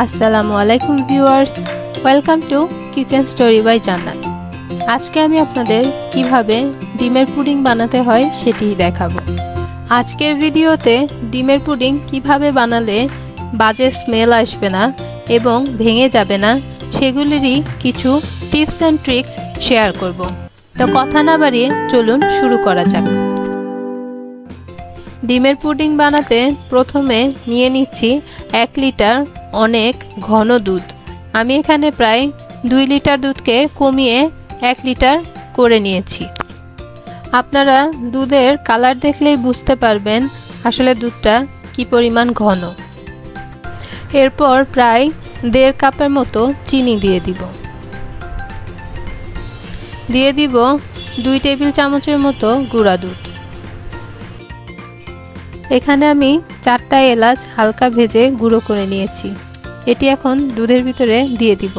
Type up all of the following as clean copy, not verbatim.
আসসালামু আলাইকুম viewers, welcome to kitchen story by Jannat. আজকে আমি আপনাদের কিভাবে ডিমের পুডিং বানাতে হয় সেটিই দেখাবো। আজকের ভিডিওতে ডিমের পুডিং কিভাবে বানালে বাজে স্মেল আসবে না এবং ভেঙে যাবে না সেগুলিরই কিছু টিপস অ্যান্ড ট্রিক্স শেয়ার করব। তো কথা না বাড়িয়ে চলুন শুরু করা যাক। ডিমের পুডিং বানাতে প্রথমে নিয়ে নিচ্ছি 1 লিটার অনেক ঘন দুধ। আমি এখানে প্রায় 2 লিটার দুধকে কমিয়ে 1 লিটার করে নিয়েছি। আপনারা দুধের কালার দেখলেই বুঝতে পারবেন আসলে দুধটা কি পরিমাণ ঘন। এরপর প্রায় 1.5 কাপের মতো চিনি দিয়ে দিব 2 টেবিল চামচের মতো গুঁড়া দুধ। এখানে আমি 4টা এলাচ হালকা ভেজে গুঁড়ো করে নিয়েছি। এটি এখন দুধের ভিতরে দিয়ে দিব।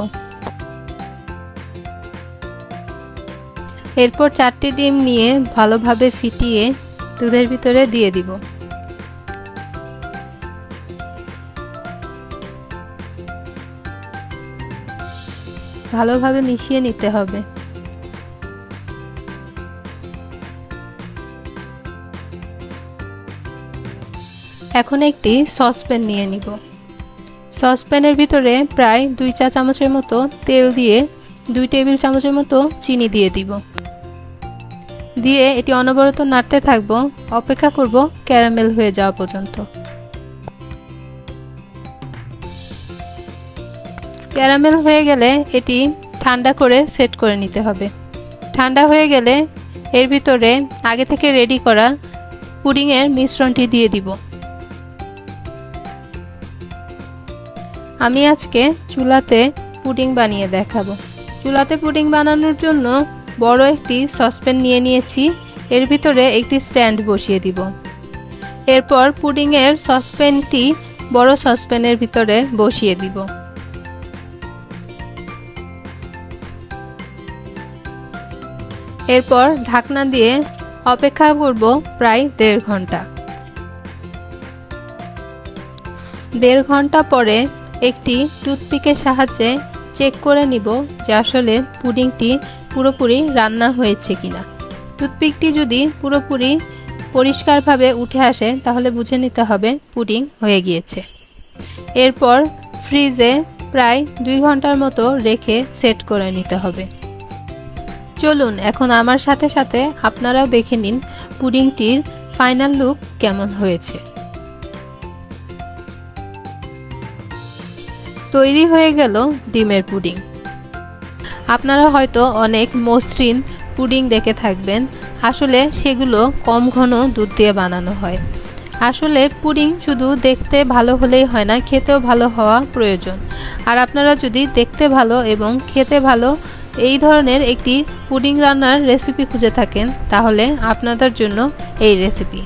এরপর 4টি ডিম নিয়ে ভালোভাবে ফিটিয়ে দুধের ভিতরে দিয়ে দিব। ভালোভাবে মিশিয়ে নিতে হবে। এখন একটি সসপ্যান নিয়ে নিব। সসপ্যানের ভিতরে প্রায় 2 চা চামচের মতো তেল দিয়ে 2 টেবিল চামচের মতো চিনি দিয়ে দিব। দিয়ে এটি অনবরত নাড়তে থাকবো, অপেক্ষা করব ক্যারামেল হয়ে যাওয়া পর্যন্ত। ক্যারামেল হয়ে গেলে এটি ঠান্ডা করে সেট করে নিতে হবে। ঠান্ডা হয়ে গেলে এর ভিতরে আগে থেকে রেডি করা পুডিংয়ের মিশ্রণটি দিয়ে দিব। আমি আজকে চুলাতে পুডিং বানিয়ে দেখাবো। চুলাতে পুডিং বানানোর জন্য বড় একটি সসপ্যান নিয়ে নিয়েছি। এর ভিতরে একটি স্ট্যান্ড বসিয়ে দিব। এরপর পুডিংয়ের সসপ্যানটি বড় সসপ্যানের ভিতরে বসিয়ে দিব। এরপর ঢাকনা দিয়ে অপেক্ষা করব প্রায় 1.5 ঘন্টা। 1.5 ঘন্টা পরে একটি টুথপিকের সাহায্যে চেক করে নিব যে আসলে পুডিংটি পুরোপুরি রান্না হয়েছে কিনা। টুথপিকটি যদি পুরোপুরি পরিষ্কারভাবে উঠে আসে তাহলে বুঝে নিতে হবে পুডিং হয়ে গিয়েছে। এরপর ফ্রিজে প্রায় 2 ঘন্টার মতো রেখে সেট করে নিতে হবে। চলুন এখন আমার সাথে সাথে আপনারাও দেখে নিন পুডিংটির ফাইনাল লুক কেমন হয়েছে। তৈরি হয়ে গেল ডিমের পুডিং। আপনারা হয়তো অনেক মসৃণ পুডিং দেখে থাকবেন, আসলে সেগুলো কম ঘন দুধ দিয়ে বানানো হয়। আসলে পুডিং শুধু দেখতে ভালো হলেই হয় না, খেতেও ভালো হওয়া প্রয়োজন। আর আপনারা যদি দেখতে ভালো এবং খেতে ভালো এই ধরনের একটি পুডিং রান্নার রেসিপি খুঁজে থাকেন তাহলে আপনাদের জন্য এই রেসিপি।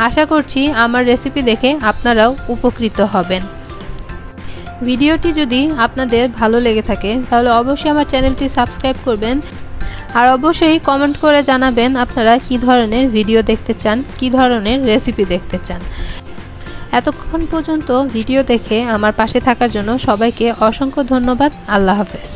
আশা করছি আমার রেসিপি দেখে আপনারাও উপকৃত হবেন। ভিডিওটি যদি আপনাদের ভালো লেগে থাকে তাহলে অবশ্যই আমার চ্যানেলটি সাবস্ক্রাইব করবেন। আর অবশ্যই কমেন্ট করে জানাবেন আপনারা কি ধরনের ভিডিও দেখতে চান, কি ধরনের রেসিপি দেখতে চান। এতক্ষণ পর্যন্ত ভিডিও দেখে আমার পাশে থাকার জন্য সবাইকে অসংখ্য ধন্যবাদ। আল্লাহ হাফেজ।